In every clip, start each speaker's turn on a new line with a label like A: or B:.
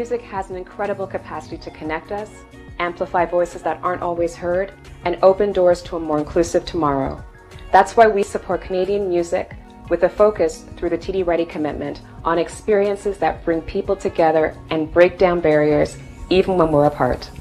A: music has an incredible capacity to connect us, amplify voices that aren't always heard, and open doors to a more inclusive tomorrow. That's why we support Canadian music with a focus through the TD Ready commitment on experiences that bring people together and break down barriers even when we're apart.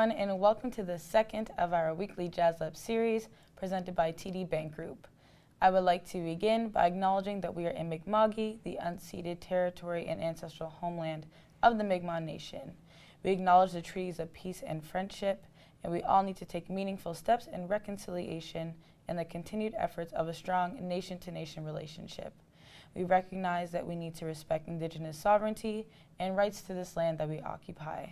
B: And welcome to the second of our weekly Jazzlabs series presented by TD Bank Group. I would like to begin by acknowledging that we are in Mi'kma'ki, the unceded territory and ancestral homeland of the Mi'kmaq Nation. We acknowledge the treaties of peace and friendship, and we all need to take meaningful steps in reconciliation and the continued efforts of a strong nation-to-nation relationship. We recognize that we need to respect Indigenous sovereignty and rights to this land that we occupy.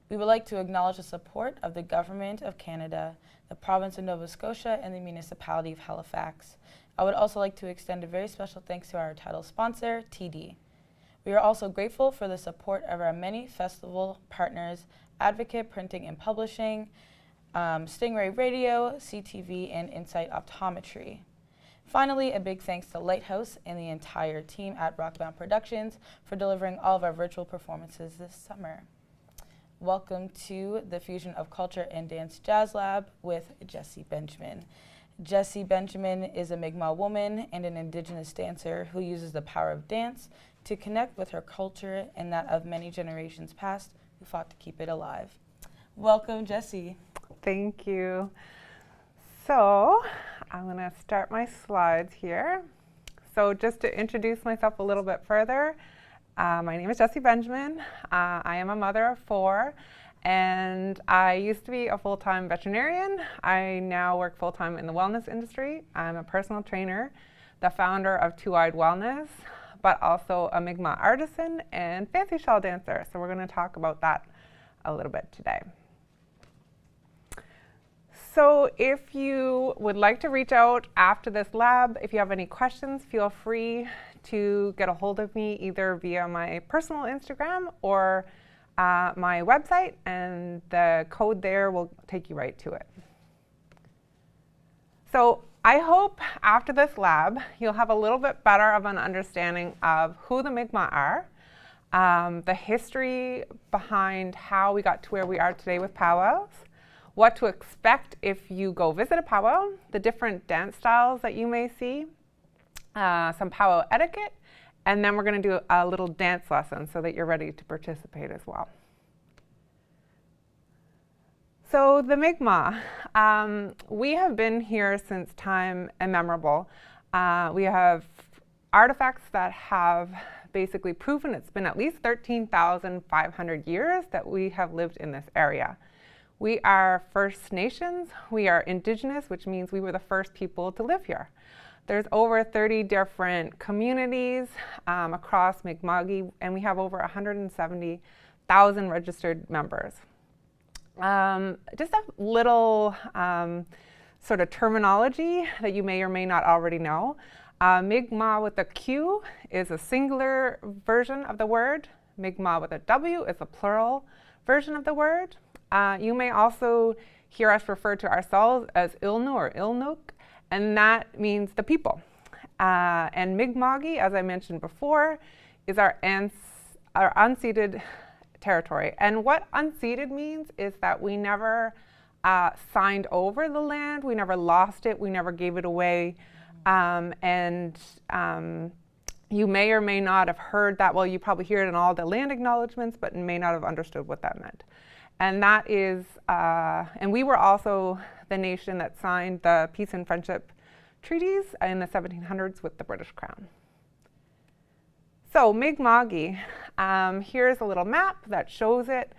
B: We would like to acknowledge the support of the Government of Canada, the Province of Nova Scotia, and the Municipality of Halifax. I would also like to extend a very special thanks to our title sponsor, TD. We are also grateful for the support of our many festival partners, Advocate Printing and Publishing, Stingray Radio, CTV, and Insight Optometry. Finally, a big thanks to Lighthouse and the entire team at Rockbound Productions for delivering all of our virtual performances this summer. Welcome to the Fusion of Culture and Dance Jazz Lab with Jessie Benjamin. Jessie Benjamin is a Mi'kmaq woman and an Indigenous dancer who uses the power of dance to connect with her culture and that of many generations past who fought to keep it alive. Welcome, Jessie.
C: Thank you. So I'm going to start my slides here. So just to introduce myself a little bit further, my name is Jessie Benjamin. I am a mother of 4, and I used to be a full-time veterinarian. I now work full-time in the wellness industry. I'm a personal trainer, the founder of Two-Eyed Wellness, but also a Mi'kmaq artisan and fancy shawl dancer. So we're going to talk about that a little bit today. So if you would like to reach out after this lab, if you have any questions, feel free to get a hold of me either via my personal Instagram or my website, and the code there will take you right to it. So I hope after this lab, you'll have a little bit better of an understanding of who the Mi'kmaq are, the history behind how we got to where we are today with powwows, what to expect if you go visit a powwow, the different dance styles that you may see, some powwow etiquette, and then we're going to do a little dance lesson so that you're ready to participate as well. So the Mi'kmaq, we have been here since time immemorable. We have artifacts that have basically proven it's been at least 13,500 years that we have lived in this area. We are First Nations, we are Indigenous, which means we were the first people to live here. There's over 30 different communities across Mi'kmaq, and we have over 170,000 registered members. Just a little sort of terminology that you may or may not already know. Mi'kmaq with a Q is a singular version of the word. Mi'kmaq with a W is a plural version of the word. You may also hear us refer to ourselves as Ilnu or Ilnuk, and that means the people. And Mi'kmaq, as I mentioned before, is our unceded territory. And what unceded means is that we never signed over the land, we never lost it, we never gave it away. You may or may not have heard that. Well, you probably hear it in all the land acknowledgements, but may not have understood what that meant. And that is, and we were also the nation that signed the peace and friendship treaties in the 1700s with the British Crown. So Mi'kmaq, here's a little map that shows it.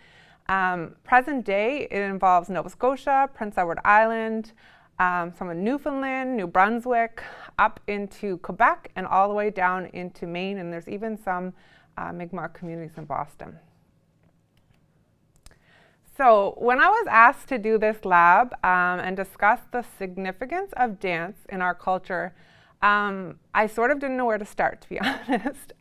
C: Present day, it involves Nova Scotia, Prince Edward Island, some of Newfoundland, New Brunswick, up into Quebec, and all the way down into Maine, and there's even some Mi'kmaq communities in Boston. So when I was asked to do this lab and discuss the significance of dance in our culture, I sort of didn't know where to start, to be honest.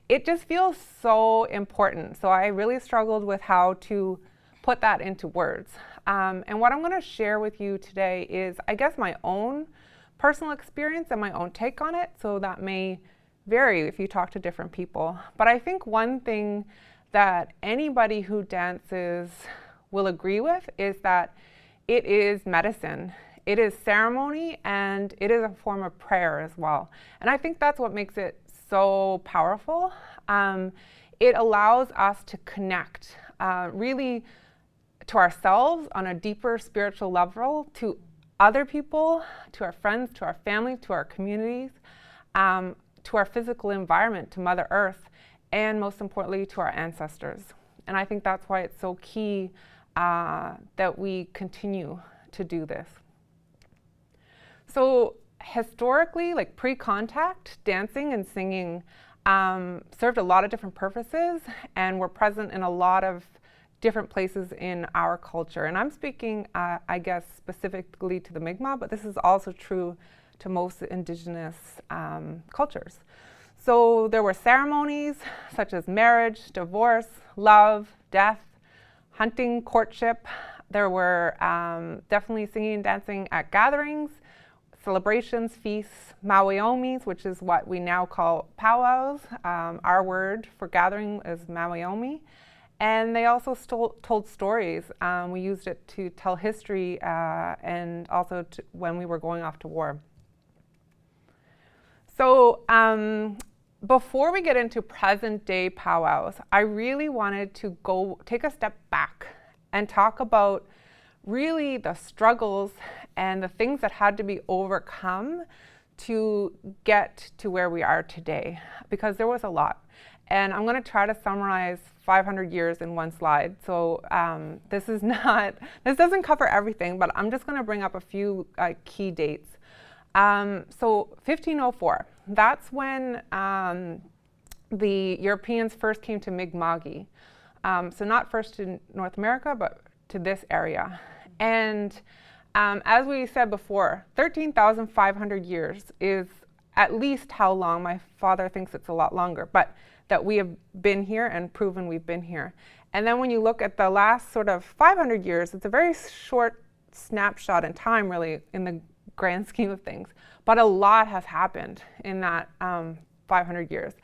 C: It just feels so important. So I really struggled with how to put that into words. And what I'm going to share with you today is, I guess, my own personal experience and my own take on it. So that may vary if you talk to different people. But I think one thing that anybody who dances will agree with is that it is medicine. It is ceremony, and it is a form of prayer as well. And I think that's what makes it so powerful. It allows us to connect really to ourselves on a deeper spiritual level, to other people, to our friends, to our family, to our communities, to our physical environment, to Mother Earth, and most importantly, to our ancestors. And I think that's why it's so key that we continue to do this. So historically, like pre-contact, dancing and singing served a lot of different purposes and were present in a lot of different places in our culture. And I'm speaking, I guess, specifically to the Mi'kmaq, but this is also true to most Indigenous cultures. So there were ceremonies such as marriage, divorce, love, death, hunting, courtship. There were definitely singing and dancing at gatherings, celebrations, feasts, mawiomis, which is what we now call powwows. Our word for gathering is mawiomi. And they also told stories. We used it to tell history and also when we were going off to war. So before we get into present day powwows, I really wanted to go take a step back and talk about really the struggles and the things that had to be overcome to get to where we are today, because there was a lot. And I'm going to try to summarize 500 years in one slide. So this doesn't cover everything, but I'm just going to bring up a few key dates. So 1504, that's when the Europeans first came to Mi'kmaq. So not first to North America, but to this area. And as we said before, 13,500 years is at least how long. My father thinks it's a lot longer, but that we have been here and proven we've been here. And then when you look at the last sort of 500 years, it's a very short snapshot in time, really, in the grand scheme of things. But a lot has happened in that 500 years.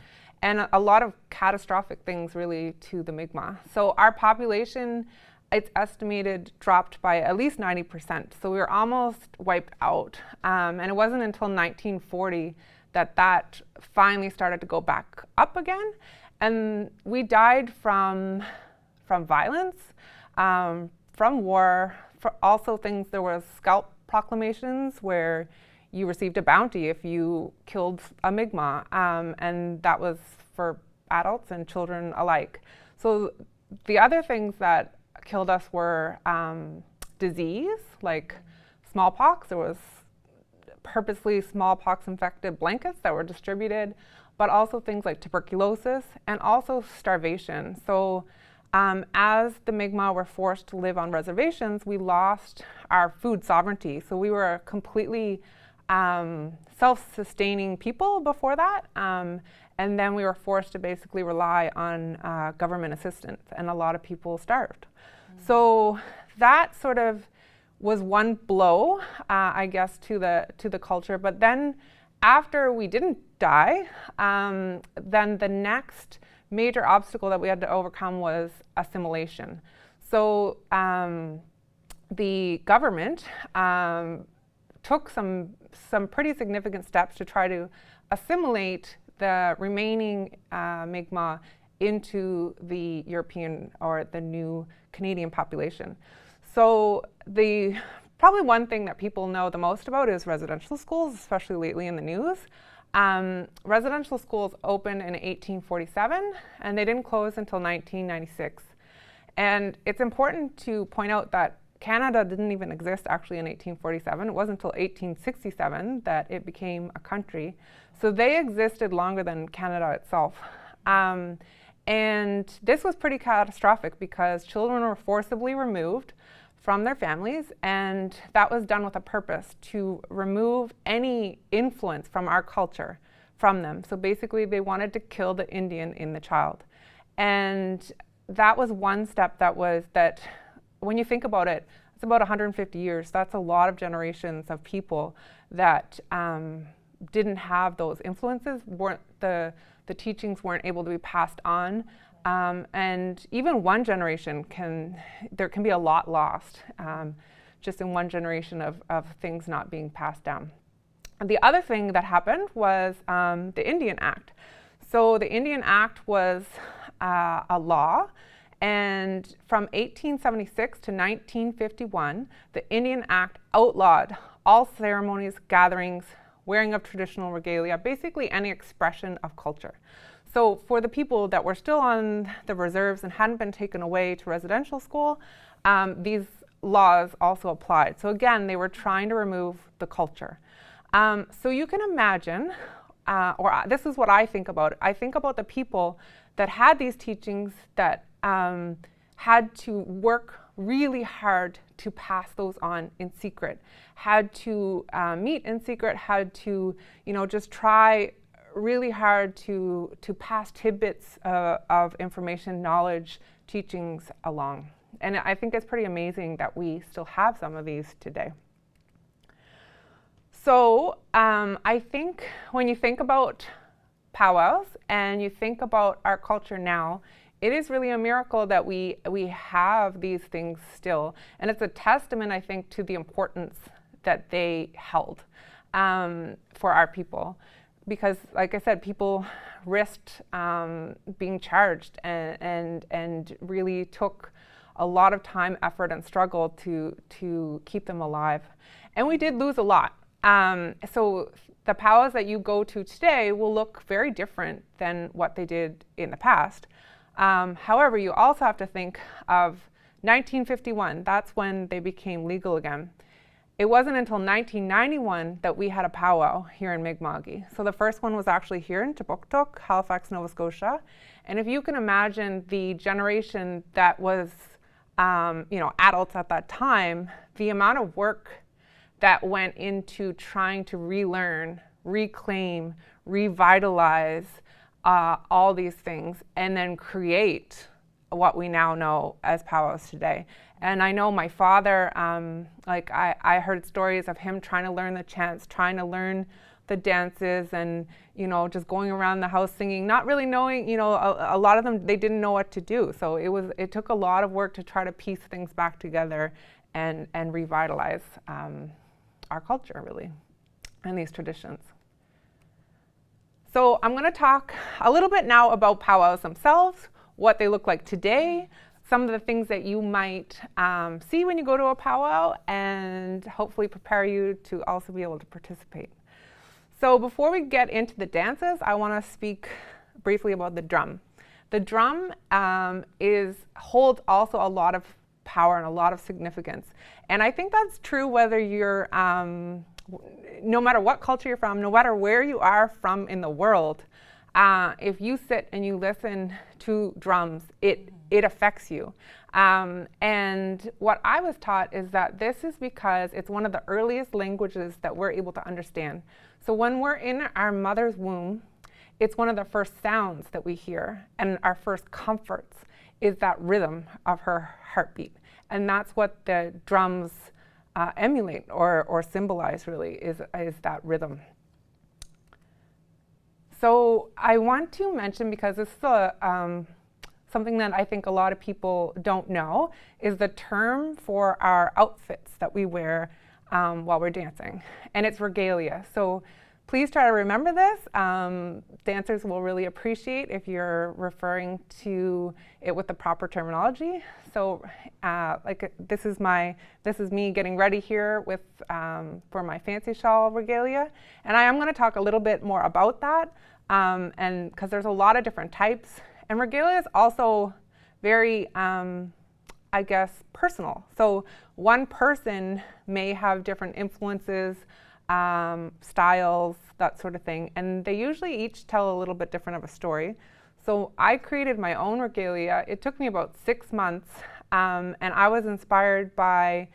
C: And a lot of catastrophic things, really, to the Mi'kmaq. So our population, it's estimated, dropped by at least 90%. So we were almost wiped out. And it wasn't until 1940 that finally started to go back up again. And we died from violence, from war, for also things. There was scalp proclamations where you received a bounty if you killed a Mi'kmaq, and that was for adults and children alike. So the other things that killed us were disease, like smallpox. There was purposely smallpox-infected blankets that were distributed, but also things like tuberculosis and also starvation. So as the Mi'kmaq were forced to live on reservations, we lost our food sovereignty. So we were a completely self-sustaining people before that. And then we were forced to basically rely on government assistance, and a lot of people starved. So that sort of was one blow, I guess, to the culture. But then after we didn't die, then the next major obstacle that we had to overcome was assimilation. So the government took some pretty significant steps to try to assimilate the remaining Mi'kmaq into the European or the new Canadian population. So probably one thing that people know the most about is residential schools, especially lately in the news. Residential schools opened in 1847, and they didn't close until 1996. And it's important to point out that Canada didn't even exist actually in 1847. It wasn't until 1867 that it became a country. So they existed longer than Canada itself. And this was pretty catastrophic because children were forcibly removed from their families, and that was done with a purpose to remove any influence from our culture from them. So basically they wanted to kill the Indian in the child. And that was one step that when you think about it, it's about 150 years. That's a lot of generations of people that didn't have those influences, the teachings weren't able to be passed on. And even one generation there can be a lot lost just in one generation of things not being passed down. And the other thing that happened was the Indian Act. So the Indian Act was a law, and from 1876 to 1951, the Indian Act outlawed all ceremonies, gatherings, wearing of traditional regalia, basically any expression of culture. So for the people that were still on the reserves and hadn't been taken away to residential school, these laws also applied. So again, they were trying to remove the culture. So you can imagine, this is what I think about. I think about the people that had these teachings that had to work really hard to pass those on in secret, had to meet in secret, had to, just try really hard to pass tidbits of information, knowledge, teachings along. And I think it's pretty amazing that we still have some of these today. So I think when you think about powwows and you think about our culture now, it is really a miracle that we have these things still. And it's a testament, I think, to the importance that they held for our people. Because, like I said, people risked being charged and really took a lot of time, effort, and struggle to keep them alive. And we did lose a lot. So the powwows that you go to today will look very different than what they did in the past. However, you also have to think of 1951. That's when they became legal again. It wasn't until 1991 that we had a powwow here in Mi'kmaq. So the first one was actually here in Tubuktuk, Halifax, Nova Scotia. And if you can imagine the generation that was, adults at that time, the amount of work that went into trying to relearn, reclaim, revitalize all these things, and then create what we now know as powwows today. And I know my father, I heard stories of him trying to learn the chants, trying to learn the dances, and just going around the house singing, not really knowing. A lot of them, they didn't know what to do. So it took a lot of work to try to piece things back together and revitalize our culture, really, and these traditions. So I'm going to talk a little bit now about powwows themselves, what they look like today, some of the things that you might see when you go to a powwow, and hopefully prepare you to also be able to participate. So before we get into the dances, I want to speak briefly about the drum. The drum holds also a lot of power and a lot of significance. And I think that's true whether you're, no matter what culture you're from, no matter where you are from in the world, if you sit and you listen to drums, it affects you. And what I was taught is that this is because it's one of the earliest languages that we're able to understand. So when we're in our mother's womb, it's one of the first sounds that we hear, and our first comforts is that rhythm of her heartbeat. And that's what the drums emulate or symbolize, really, is that rhythm. So I want to mention, because this is something that I think a lot of people don't know, is the term for our outfits that we wear while we're dancing, and it's regalia. So please try to remember this. Dancers will really appreciate if you're referring to it with the proper terminology. So this is me getting ready here with for my fancy shawl regalia, and I am going to talk a little bit more about that, and because there's a lot of different types, and regalia is also very I guess personal. So one person may have different influences, styles, that sort of thing, and they usually each tell a little bit different of a story. So I created my own regalia. It took me about 6 months, and I was inspired by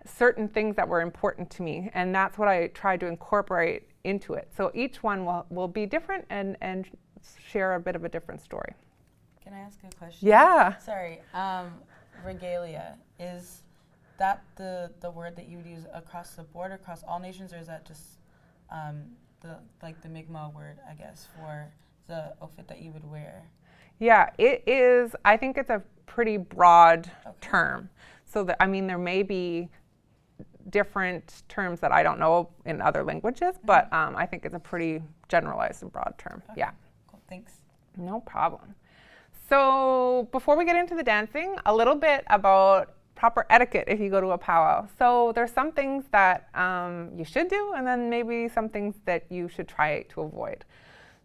C: certain things that were important to me, and that's what I tried to incorporate into it. So each one will be different and share a bit of a different story.
B: Can I ask a question?
C: Yeah.
B: Sorry. Regalia, is that the word that you would use across the board, across all nations, or is that just the Mi'kmaq word, I guess, for the outfit that you would wear?
C: Yeah, it is. I think it's a pretty broad term. So there may be different terms that I don't know in other languages, but I think it's a pretty generalized and broad term. Okay. Yeah.
B: Cool. Thanks.
C: No problem. So before we get into the dancing, a little bit about proper etiquette if you go to a powwow. So there's some things that you should do, and then maybe some things that you should try to avoid.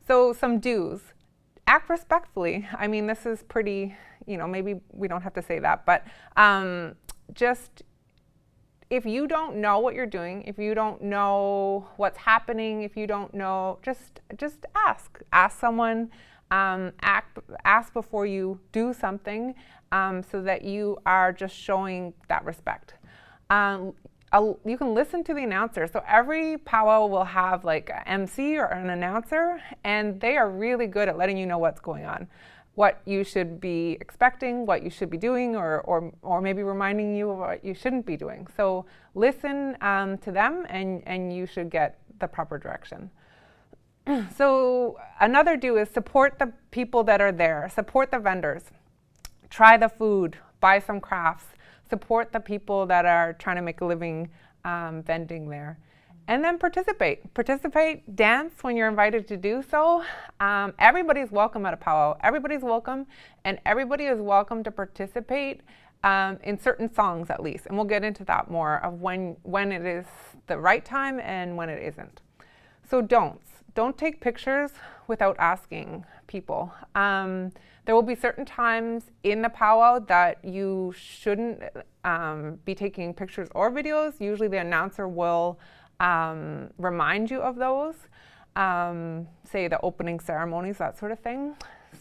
C: So some do's. Act respectfully. I mean, this is pretty, maybe we don't have to say that, but just if you don't know what you're doing, if you don't know what's happening, if you don't know, just ask. Ask someone. Ask before you do something, so that you are just showing that respect. You can listen to the announcer. So every powwow will have like an MC or an announcer, and they are really good at letting you know what's going on, what you should be expecting, what you should be doing, or maybe reminding you of what you shouldn't be doing. So listen to them, and you should get the proper direction. So another do is support the people that are there, support the vendors, try the food, buy some crafts, support the people that are trying to make a living vending there. And then participate, dance when you're invited to do so. Everybody's welcome at a powwow. Everybody's welcome, and everybody is welcome to participate in certain songs at least. And we'll get into that more of when it is the right time and when it isn't. So don't take pictures without asking people. There will be certain times in the powwow that you shouldn't be taking pictures or videos. Usually the announcer will remind you of those, say the opening ceremonies, that sort of thing.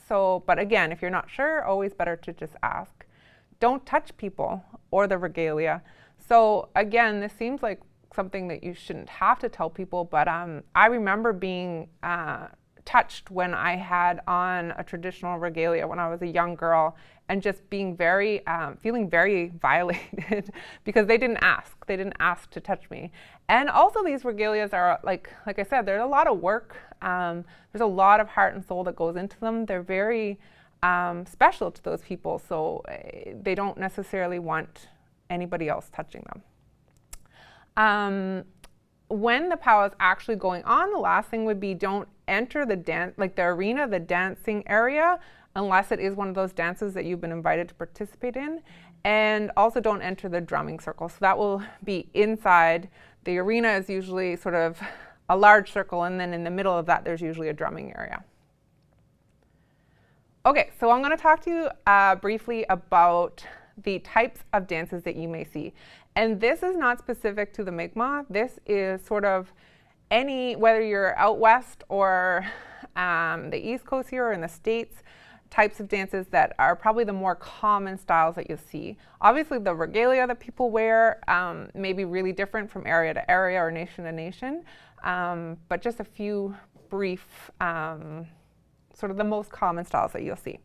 C: So, but again, if you're not sure, always better to just ask. Don't touch people or the regalia. So again, this seems like something that you shouldn't have to tell people, but I remember being touched when I had on a traditional regalia when I was a young girl, and just being very, feeling very violated because they didn't ask. They didn't ask to touch me. And also these regalias are, like I said, there's a lot of work. There's a lot of heart and soul that goes into them. They're very special to those people, so they don't necessarily want anybody else touching them. When the powwow is actually going on, the last thing would be don't enter the arena, the dancing area, unless it is one of those dances that you've been invited to participate in. And also don't enter the drumming circle. So that will be inside. The arena is usually sort of a large circle, and then in the middle of that there's usually a drumming area. Okay, so I'm going to talk to you briefly about the types of dances that you may see. And this is not specific to the Mi'kmaq. This is sort of whether you're out west or the East Coast here or in the States, types of dances that are probably the more common styles that you'll see. Obviously, the regalia that people wear may be really different from area to area or nation to nation, but just a few brief, sort of the most common styles that you'll see.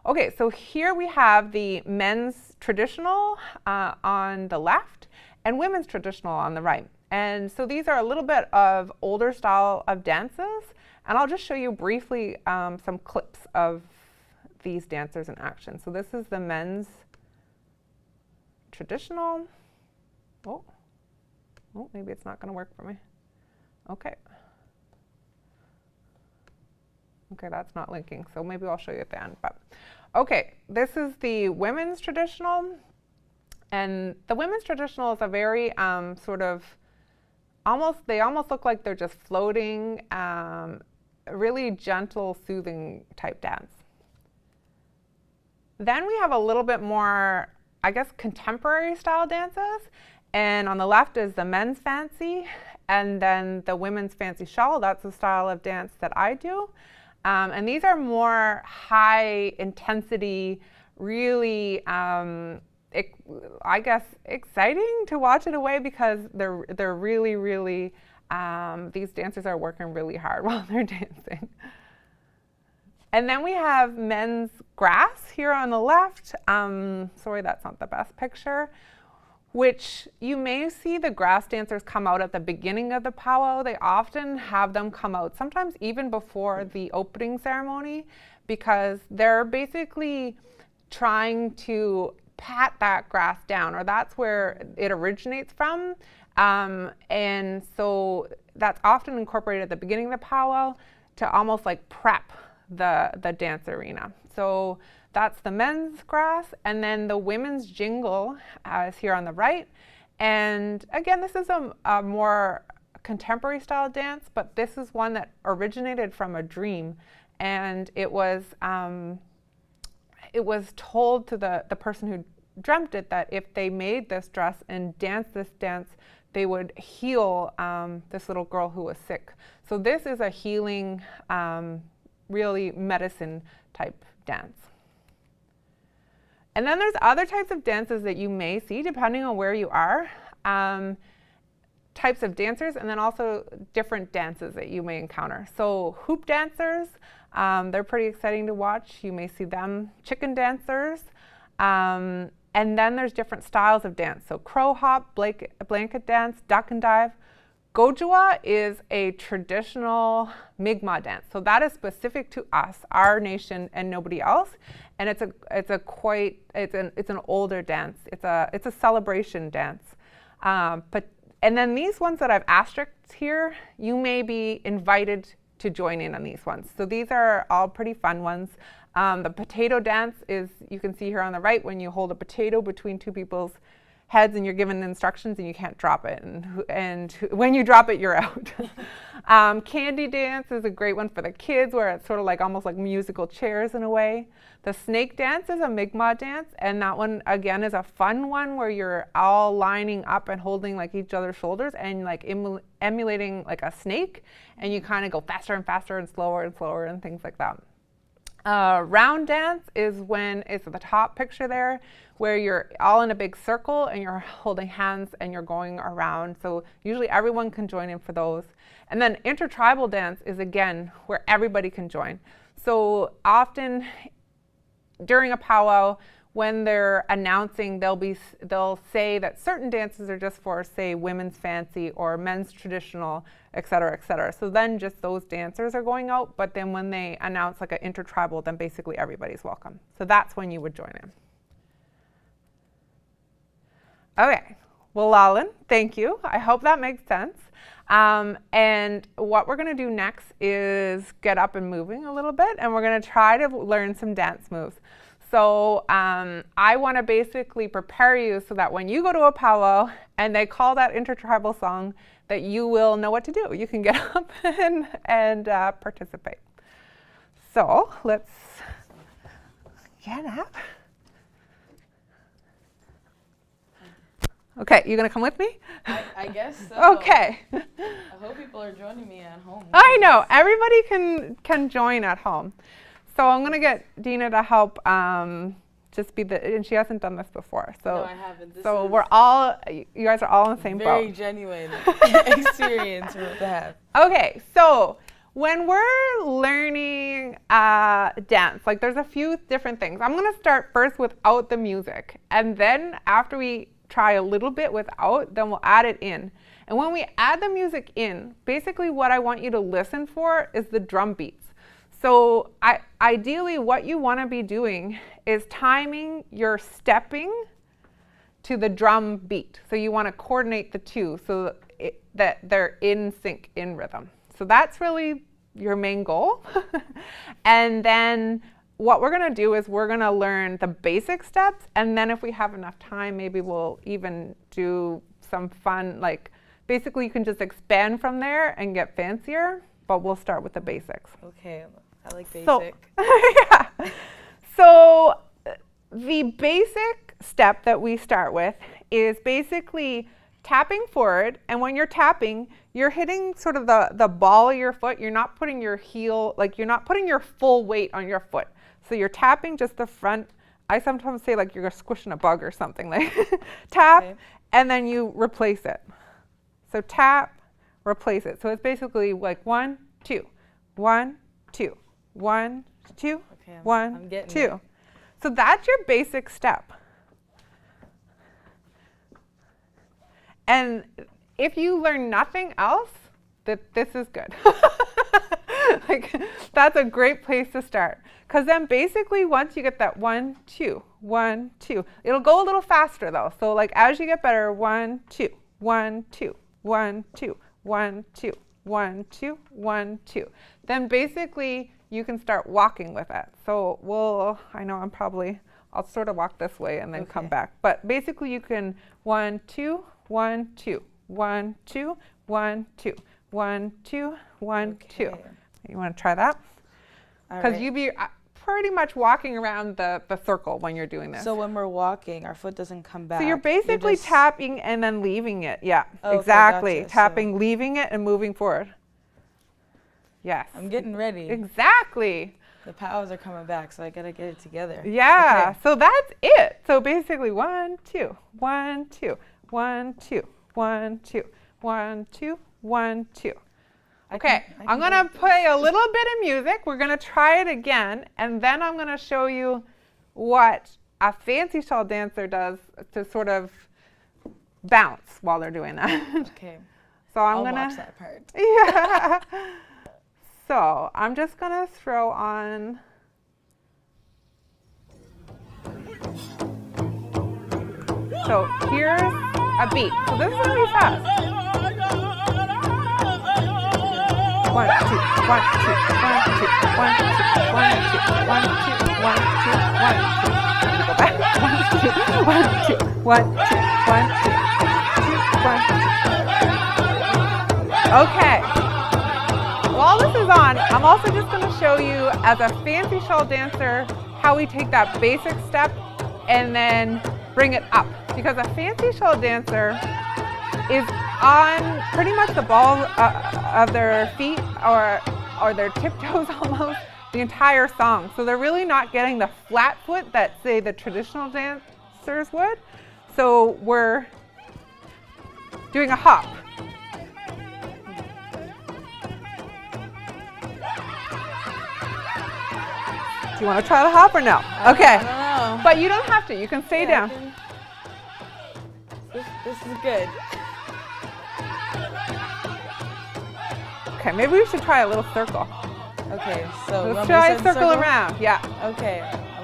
C: Okay, so here we have the men's traditional on the left and women's traditional on the right. And so these are a little bit of older style of dances, and I'll just show you briefly some clips of these dancers in action. So this is the men's traditional. Oh, maybe it's not going to work for me. Okay, that's not linking, so maybe I'll show you at the end. But okay, this is the women's traditional, and the women's traditional is a very sort of they almost look like they're just floating, really gentle, soothing type dance. Then we have a little bit more, I guess, contemporary style dances. And on the left is the men's fancy, and then the women's fancy shawl. That's the style of dance that I do. And these are more high intensity, really, I guess, exciting to watch in a way because they're really, really, these dancers are working really hard while they're dancing. And then we have men's grass here on the left. Sorry, that's not the best picture, which you may see the grass dancers come out at the beginning of the powwow. They often have them come out, sometimes even before the opening ceremony, because they're basically trying to pat that grass down, or that's where it originates from. And so that's often incorporated at the beginning of the powwow to almost like prep the dance arena. So that's the men's grass, and then the women's jingle is here on the right. And again, this is a more contemporary style dance, but this is one that originated from a dream, and it was told to the person who dreamt it that if they made this dress and danced this dance, they would heal this little girl who was sick. So this is a healing, really medicine type dance. And then there's other types of dances that you may see depending on where you are, types of dancers, and then also different dances that you may encounter. So hoop dancers, they're pretty exciting to watch. You may see them. Chicken dancers, and then there's different styles of dance. So crow hop, blanket dance, duck and dive. Gojua is a traditional Mi'kmaq dance, so that is specific to us, our nation, and nobody else. And it's an older dance. It's a celebration dance. And then these ones that I've asterisked here, you may be invited to join in on these ones. So these are all pretty fun ones. The potato dance is, you can see here on the right, when you hold a potato between two people's heads and you're given instructions and you can't drop it, and when you drop it, you're out. Candy dance is a great one for the kids, where it's sort of like almost like musical chairs in a way. The snake dance is a Mi'kmaq dance, and that one again is a fun one where you're all lining up and holding like each other's shoulders and like emulating like a snake, and you kind of go faster and faster and slower and things like that. Round dance is when it's the top picture there, where you're all in a big circle and you're holding hands and you're going around. So usually everyone can join in for those. And then intertribal dance is again where everybody can join. So often during a powwow, when they're announcing, they'll say that certain dances are just for, say, women's fancy or men's traditional, et cetera, et cetera. So then just those dancers are going out, but then when they announce like an intertribal, then basically everybody's welcome. So that's when you would join in. Okay, well, Lalin, thank you. I hope that makes sense. And what we're gonna do next is get up and moving a little bit, and we're gonna try to learn some dance moves. So I want to basically prepare you so that when you go to a powwow and they call that intertribal song, that you will know what to do. You can get up and participate. So let's get up. Okay, you gonna come with me?
B: I guess so.
C: Okay.
B: I hope people are joining me at home.
C: I know, everybody can join at home. So I'm gonna get Dina to help just be and she hasn't done this before. So,
B: no, I haven't.
C: So you guys are all in the same boat.
B: Very genuine experience for to have.
C: Okay, so when we're learning dance, like there's a few different things. I'm gonna start first without the music, and then after we try a little bit without, then we'll add it in. And when we add the music in, basically what I want you to listen for is the drum beats. So ideally what you want to be doing is timing your stepping to the drum beat. So you want to coordinate the two so that they're in sync, in rhythm. So that's really your main goal. And then what we're going to do is we're going to learn the basic steps, and then if we have enough time, maybe we'll even do some fun, like basically you can just expand from there and get fancier, but we'll start with the basics.
B: Okay. I like basic.
C: So, yeah. So the basic step that we start with is basically tapping forward, and when you're tapping, you're hitting sort of the ball of your foot. You're not putting your heel, like you're not putting your full weight on your foot. So you're tapping just the front. I sometimes say like you're squishing a bug or something, like tap, okay, and then you replace it. So tap, replace it. So it's basically like 1, 2, 1, 2. 1, 2, okay, 1, 2. It. So that's your basic step. And if you learn nothing else, this is good. Like that's a great place to start. Because then basically once you get that 1, 2, 1, 2, it'll go a little faster though. So like as you get better, 1, 2, 1, 2, 1, 2, 1, 2, 1, 2, 1, 2. Then basically you can start walking with it. So I'll sort of walk this way and then okay, come back. But basically you can 1, 2, 1, 2, 1, 2, 1, 2, 1, 2, 1, okay, 2. You want to try that? Because you'd be pretty much walking around the circle when you're doing this.
B: So when we're walking, our foot doesn't come back.
C: So you're basically tapping and then leaving it. Yeah, oh, exactly. Gotcha. Tapping, leaving it, and moving forward. Yes.
B: I'm getting ready.
C: Exactly.
B: The powwows are coming back, so I gotta get it together.
C: Yeah. Okay. So that's it. So basically 1, 2, 1, 2, 1, 2, 1, 2, 1, 2, 1, 2. Okay, I'm going to play a little bit of music. We're going to try it again, and then I'm going to show you what a fancy shawl dancer does to sort of bounce while they're doing that.
B: Okay.
C: So
B: I'll watch that part.
C: Yeah. So I'm just going to throw on. So here's a beat. So this is going to be fast. 1, 2, 1, 2, 1, 2, 1, 2, 1, 2, 1, 2, 1, 2, 1, 2. Go back. 1, 2, 1, 2, 1, 2, 1, 2, 2, 1, 2. Okay. While this is on, I'm also just going to show you, as a fancy shawl dancer, how we take that basic step and then bring it up. Because a fancy shawl dancer is on pretty much the ball of their feet or their tiptoes almost, the entire song. So they're really not getting the flat foot that, say, the traditional dancers would. So we're doing a hop. Do you want to try the hop or no? Okay.
B: I don't know.
C: But you don't have to. You can stay down.
B: This is good.
C: Okay, maybe we should try a little circle.
B: Okay, so
C: Let's try a circle around. Yeah.
B: Okay,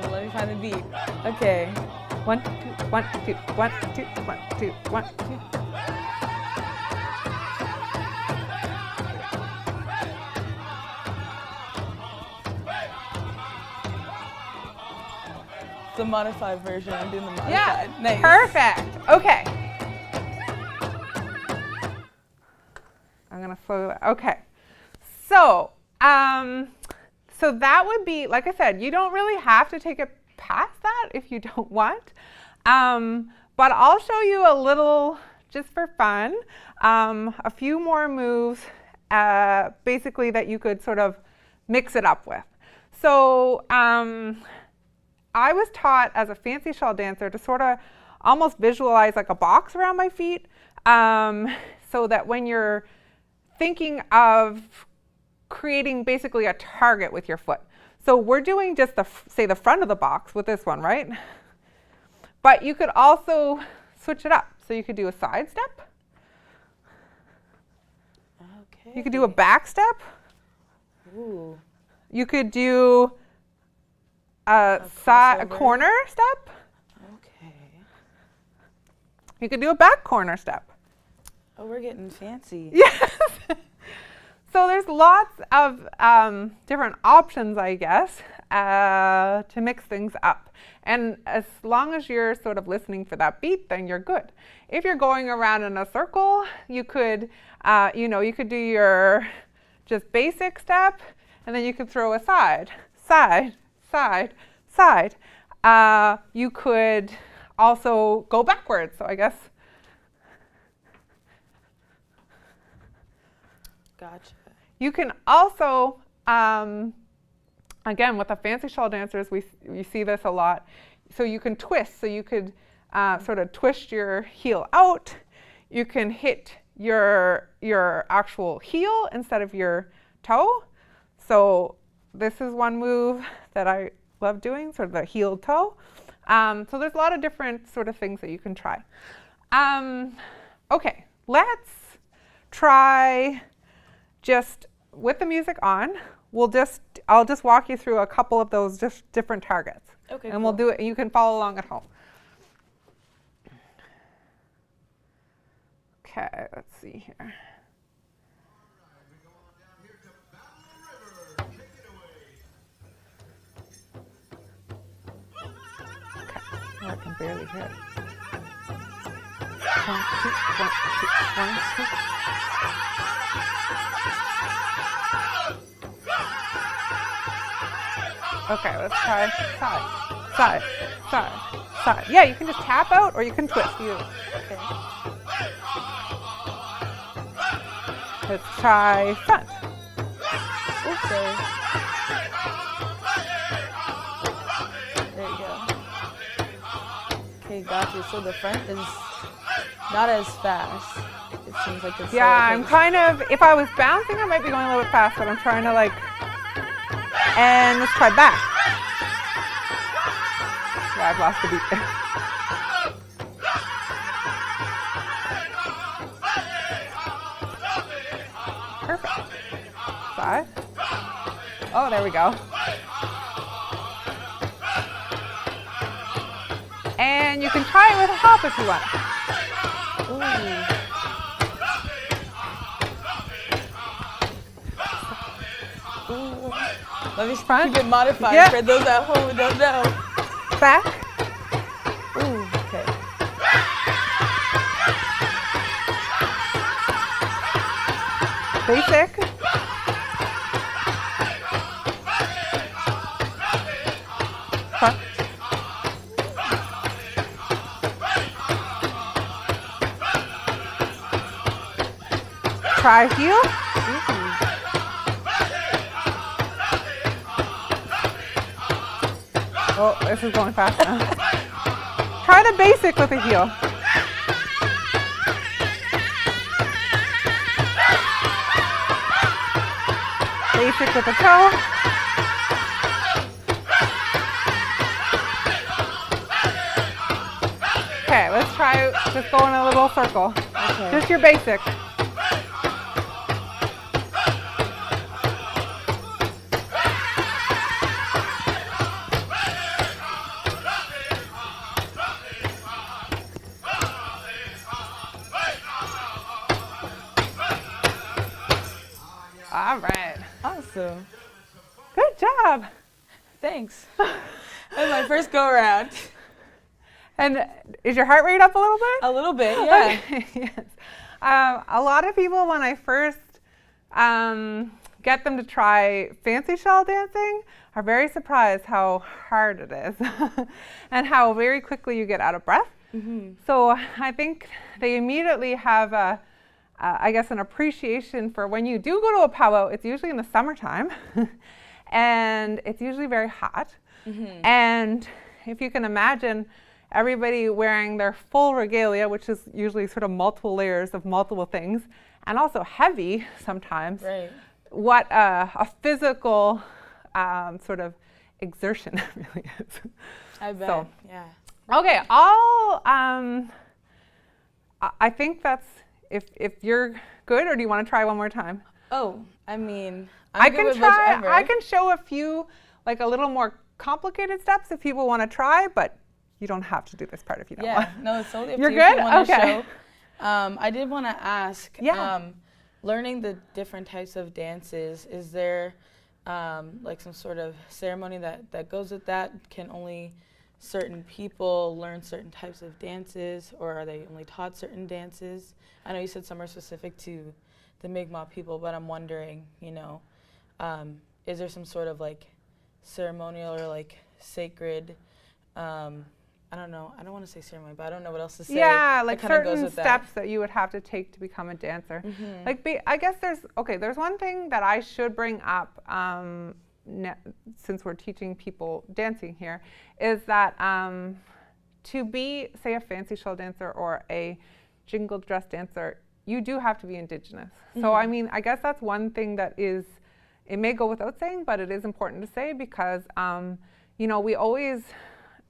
B: let me find the beat. Okay.
C: 1, 2, 1, 2, 1, 2, 1, 2, 1, 2.
B: The modified version. I'm doing the modified.
C: Yeah.
B: Nice.
C: Perfect. Okay. I'm gonna slow. Okay. So, so that would be, like I said, you don't really have to take it past that if you don't want. But I'll show you a little, just for fun, a few more moves, basically that you could sort of mix it up with. So, I was taught as a fancy shawl dancer to sort of almost visualize like a box around my feet, so that when you're thinking of creating basically a target with your foot. So we're doing just say the front of the box with this one, right? But you could also switch it up. So you could do a side step.
B: Okay.
C: You could do a back step.
B: Ooh.
C: You could do a corner step.
B: Okay.
C: You could do a back corner step.
B: Oh, we're getting fancy.
C: Yes. So there's lots of different options, I guess, to mix things up. And as long as you're sort of listening for that beat, then you're good. If you're going around in a circle, you could, you could do your just basic step, and then you could throw a side, side, side, side. You could also go backwards. So I guess.
B: Gotcha.
C: You can also, again, with the fancy shawl dancers, we see this a lot. So you can twist. So you could sort of twist your heel out. You can hit your actual heel instead of your toe. So this is one move that I love doing, sort of the heel toe. So there's a lot of different sort of things that you can try. Okay, let's try just with the music on. I'll just walk you through a couple of those different targets.
B: Okay.
C: And we'll do it, and you can follow along at home. Okay, let's see here. Okay, I can barely hear it. 1, 2, 1, 2, 1, 2. Okay, let's try side, side, side, side. Yeah, you can just tap out or you can twist. Okay. Let's try front.
B: Oops, sorry. There you go. Okay, gotcha. So the front is not as fast. It seems like it's.
C: Yeah, I'm kind of, if I was bouncing, I might be going a little bit fast, but I'm trying to like, and let's try back. Yeah, I've lost the beat there. Perfect. Side. Oh, there we go. And you can try it with a hop if you want.
B: Ooh. Let me
C: Front.
B: keep it modified for those at home who don't know.
C: Back.
B: Ooh, okay.
C: Basic. Front. Try heel. Oh, this is going fast now. Try the basic with a heel. Basic with a toe. Okay, let's try just go in a little circle.
B: Okay.
C: Just your basic. All right.
B: Awesome.
C: Good job.
B: Thanks. That was my first go around.
C: And is your heart rate up a little bit?
B: A little bit, yeah.
C: Okay, yes. A lot of people, when I first get them to try fancy shell dancing, are very surprised how hard it is and how very quickly you get out of breath.
B: Mm-hmm.
C: So I think they immediately have I guess an appreciation for when you do go to a powwow. It's usually in the summertime and it's usually very hot.
B: Mm-hmm.
C: And if you can imagine everybody wearing their full regalia, which is usually sort of multiple layers of multiple things, and also heavy sometimes.
B: Right.
C: What a physical sort of exertion it really is.
B: I bet,
C: So,
B: yeah.
C: okay, I think that's, if you're good, or do you want to try one more time?
B: Oh, I mean, I'm good with
C: try,
B: whichever.
C: I can show a few, like a little more complicated steps if people want to try, but you don't have to do this part if you don't want.
B: Yeah, no, it's totally up
C: You're
B: to you if
C: good?
B: you want to
C: Okay.
B: show. I did want to ask,
C: Yeah.
B: learning the different types of dances, is there like some sort of ceremony that goes with that? Can only certain people learn certain types of dances, or are they only taught certain dances? I know you said some are specific to the Mi'kmaq people, but I'm wondering, you know, is there some sort of like ceremonial or like sacred, I don't know, I don't want to say ceremony, but I don't know what else to say.
C: Yeah, like
B: that kinda goes
C: certain
B: with
C: steps that you would have to take to become a dancer.
B: Mm-hmm.
C: Like, I guess there's one thing that I should bring up since we're teaching people dancing here, is that to be, say, a fancy shell dancer or a jingle dress dancer, you do have to be Indigenous.
B: Mm-hmm.
C: So, I mean, I guess that's one thing that is, it may go without saying, but it is important to say because, you know, we always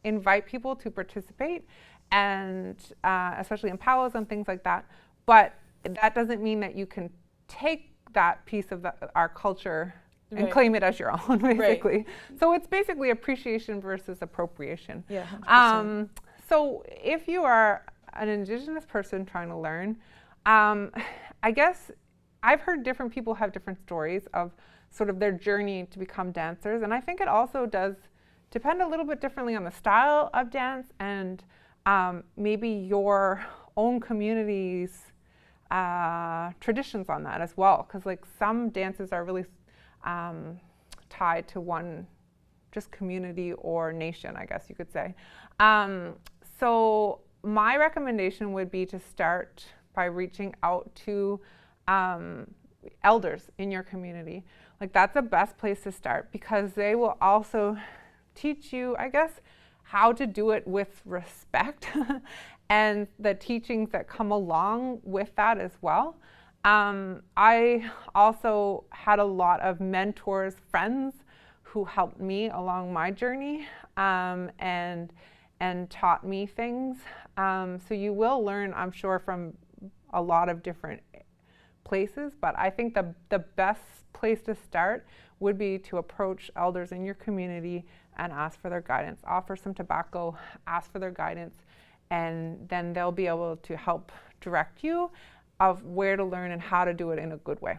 C: invite people to participate, and especially in powwows and things like that. But that doesn't mean that you can take that piece of our culture and
B: Right.
C: claim it as your own, basically.
B: Right.
C: So it's basically appreciation versus appropriation.
B: Yeah, 100%.
C: So if you are an Indigenous person trying to learn, I guess I've heard different people have different stories of sort of their journey to become dancers, and I think it also does depend a little bit differently on the style of dance and maybe your own community's traditions on that as well. Because like some dances are really tied to one just community or nation, I guess you could say. So my recommendation would be to start by reaching out to elders in your community. Like that's the best place to start because they will also teach you, I guess, how to do it with respect and the teachings that come along with that as well. I also had a lot of mentors, friends who helped me along my journey and taught me things. So you will learn, I'm sure, from a lot of different places, but I think the best place to start would be to approach elders in your community and ask for their guidance. Offer some tobacco, ask for their guidance, and then they'll be able to help direct you of where to learn and how to do it in a good way,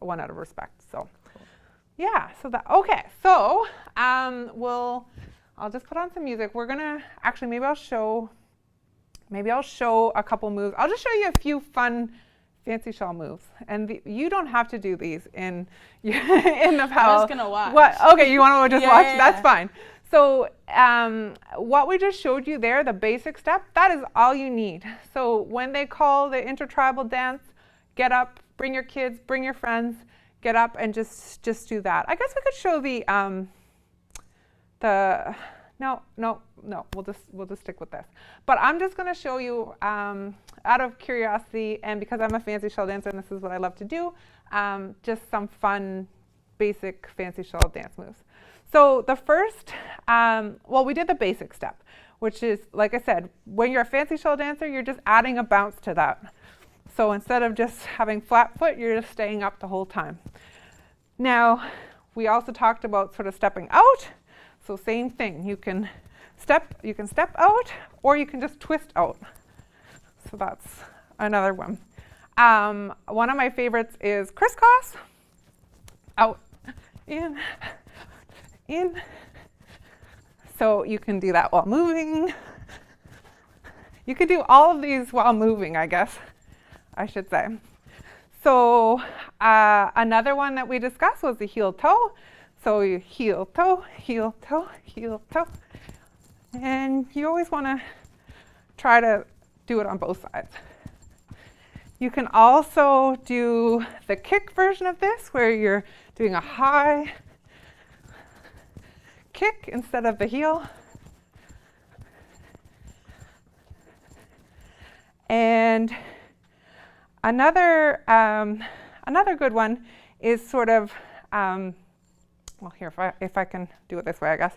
C: one out of respect. So, cool. Yeah. So that okay. So I'll just put on some music. We're gonna actually maybe I'll show a couple moves. I'll just show you a few fun fancy shell moves, and you don't have to do these in the powwow.
B: I'm just gonna watch.
C: What? Okay, you want to just watch?
B: Yeah.
C: That's fine. So what we just showed you there, the basic step, that is all you need. So when they call the intertribal dance, get up, bring your kids, bring your friends, get up and just do that. I guess we could show No, we'll just stick with this. But I'm just going to show you, out of curiosity, and because I'm a fancy shell dancer and this is what I love to do, just some fun, basic fancy shell dance moves. So the first, well, we did the basic step, which is, like I said, when you're a fancy shell dancer, you're just adding a bounce to that. So instead of just having flat foot, you're just staying up the whole time. Now, we also talked about sort of stepping out. So same thing, you can step out, or you can just twist out. So that's another one. One of my favorites is crisscross. Out, in. So you can do that while moving. You can do all of these while moving, I guess, I should say. So another one that we discussed was the heel toe. So you heel, toe, heel, toe, heel, toe. And you always want to try to do it on both sides. You can also do the kick version of this, where you're doing a high kick instead of the heel. And another good one is sort of, well, here, if I can do it this way, I guess,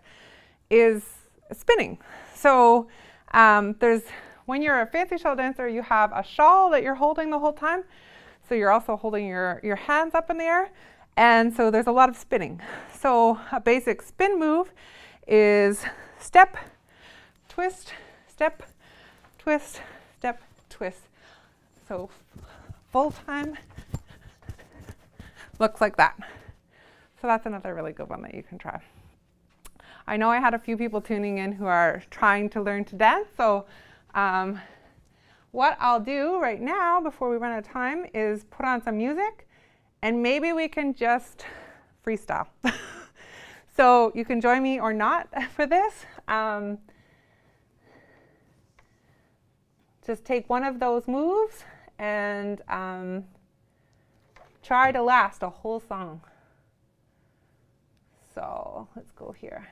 C: is spinning. So when you're a fancy shell dancer, you have a shawl that you're holding the whole time. So you're also holding your hands up in the air. And so there's a lot of spinning. So a basic spin move is step, twist, step, twist, step, twist. So full time looks like that. So that's another really good one that you can try. I know I had a few people tuning in who are trying to learn to dance. So what I'll do right now before we run out of time is put on some music, and maybe we can just freestyle. So you can join me or not for this. Just take one of those moves and try to last a whole song. So let's go here.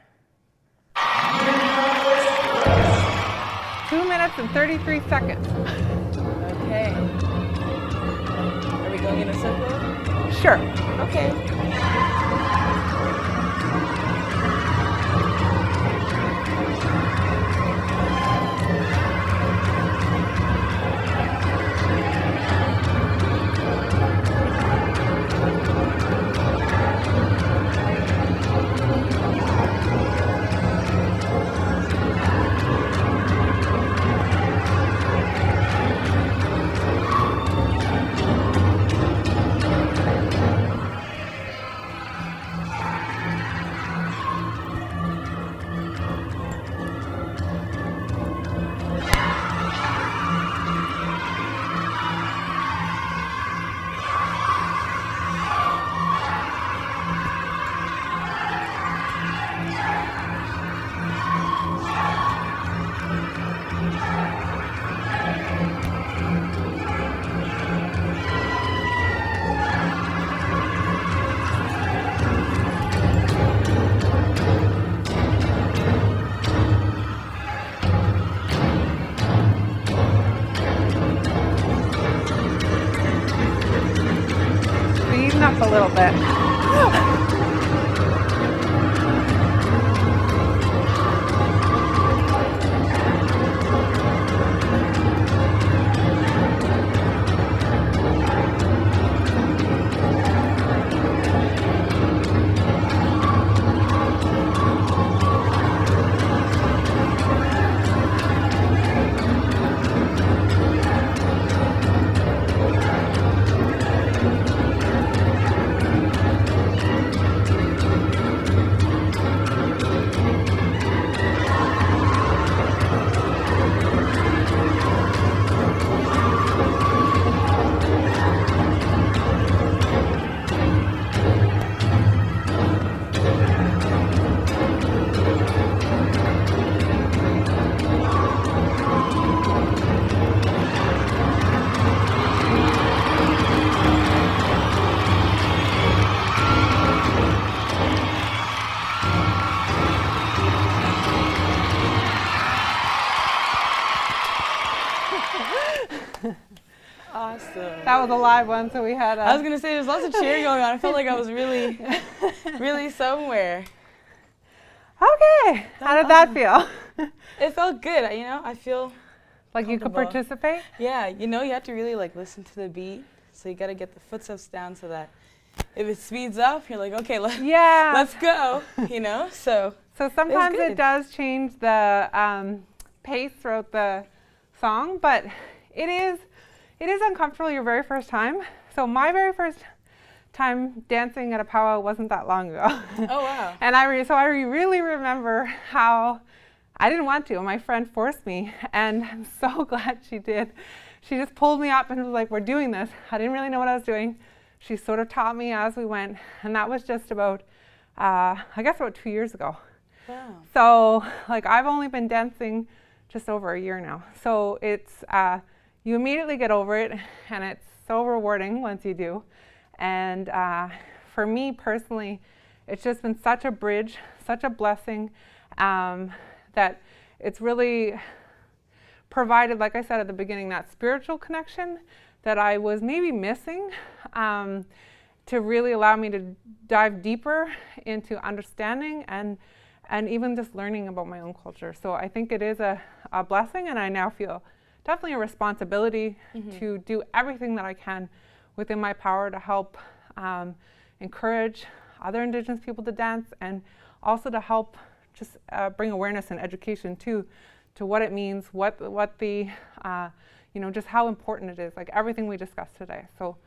C: 2 minutes and 33 seconds.
B: Okay. Are we going in a circle?
C: Sure.
B: Okay.
C: Up a little bit.
B: Awesome.
C: That was a live one, so we had
B: I was going to say, there's lots of cheering going on. I felt like I was really, really somewhere.
C: Okay. How did that feel?
B: It felt good. I feel
C: like you could participate?
B: Yeah, you have to really like listen to the beat. So you got to get the footsteps down so that if it speeds up, you're like, okay, let's go, So
C: sometimes it does change the pace throughout the song, but it is uncomfortable your very first time. So my very first time dancing at a powwow wasn't that long ago.
B: Oh, wow.
C: And I really remember how I didn't want to. My friend forced me, and I'm so glad she did. She just pulled me up and was like, we're doing this. I didn't really know what I was doing. She sort of taught me as we went, and that was just about, about 2 years ago.
B: Wow.
C: So, I've only been dancing just over a year now. So it's, you immediately get over it, and it's so rewarding once you do. And for me personally, it's just been such a bridge, such a blessing, that it's really provided, like I said at the beginning, that spiritual connection that I was maybe missing, to really allow me to dive deeper into understanding and even just learning about my own culture. So I think it is a blessing, and I now feel definitely a responsibility to do everything that I can within my power to help encourage other Indigenous people to dance, and also to help just bring awareness and education to what it means, what the just how important it is, like everything we discussed today. So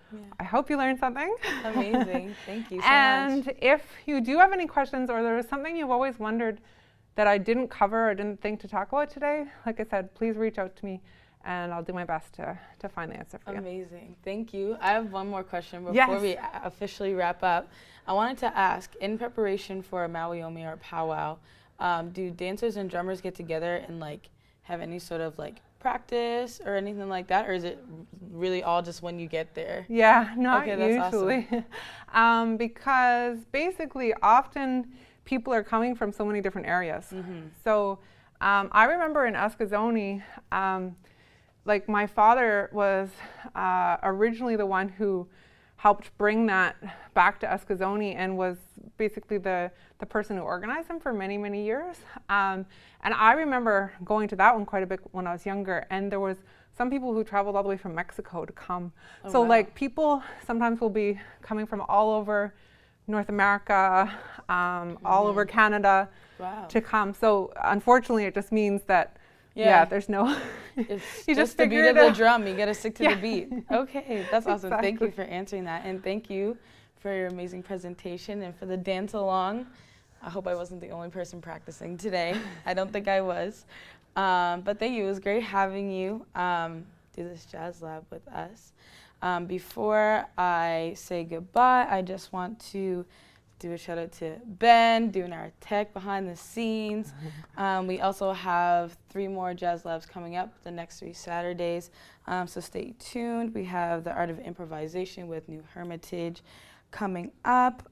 C: I hope you learned something.
B: Amazing. Thank you so much.
C: And if you do have any questions, or there is something you've always wondered that I didn't cover or didn't think to talk about today, like I said, please reach out to me, and I'll do my best to find the answer for you.
B: Amazing. Thank you. I have one more question before we officially wrap up. I wanted to ask, in preparation for a Mawiomi or powwow, do dancers and drummers get together and have any sort of practice or anything like that, or is it really all just when you get there?
C: Yeah, not usually.
B: Awesome.
C: Because basically often people are coming from so many different areas. So I remember in Eskazoni, my father was originally the one who helped bring that back to Eskazoni, and was basically the person who organized them for many, many years. And I remember going to that one quite a bit when I was younger, and there was some people who traveled all the way from Mexico to come.
B: Oh,
C: so
B: wow.
C: People sometimes will be coming from all over North America, all over Canada to come. So unfortunately it just means that there's no
B: it's
C: you
B: just the beat of the drum. You got to stick to the beat. Okay, that's awesome.
C: Exactly.
B: Thank you for answering that, and thank you for your amazing presentation and for the dance along. I hope I wasn't the only person practicing today. I don't think I was, but thank you. It was great having you do this Jazz Lab with us. Before I say goodbye, I just want to do a shout out to Ben, doing our tech behind the scenes. We also have 3 more Jazz Labs coming up the next 3 Saturdays, so stay tuned. We have the Art of Improvisation with New Hermitage coming up.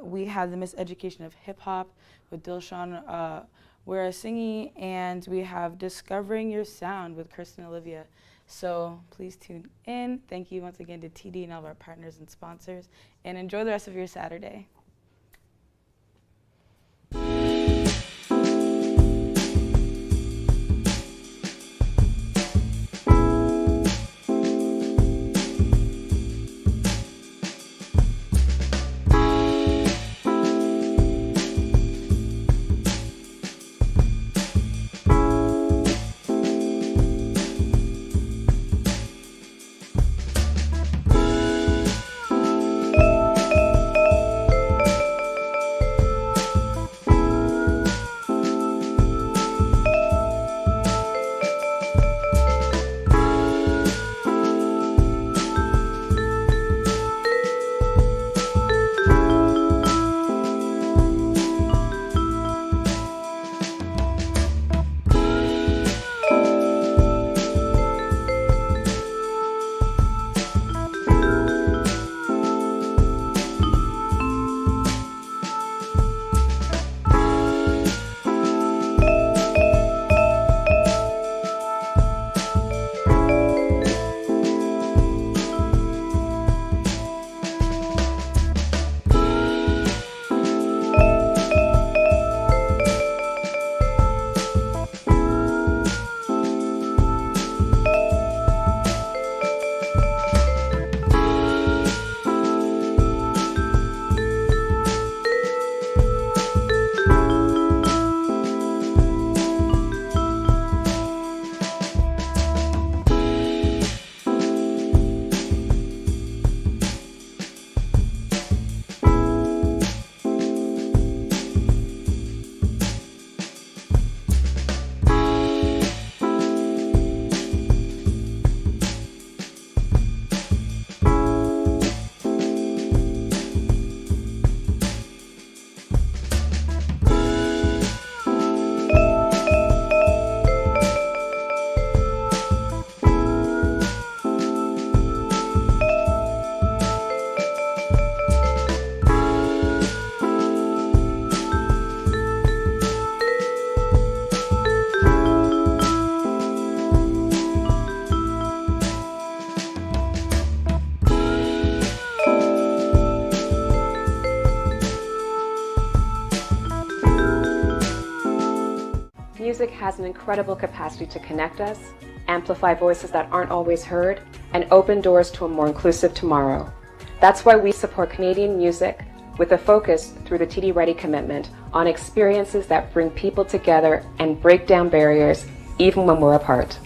B: We have the Miseducation of Hip Hop with Dilshan Wirasingi, and we have Discovering Your Sound with Kirsten Olivia. So please tune in. Thank you once again to TD and all of our partners and sponsors, and enjoy the rest of your Saturday.
A: music has an incredible capacity to connect us, amplify voices that aren't always heard, and open doors to a more inclusive tomorrow. That's why we support Canadian music with a focus through the TD Ready commitment on experiences that bring people together and break down barriers even when we're apart.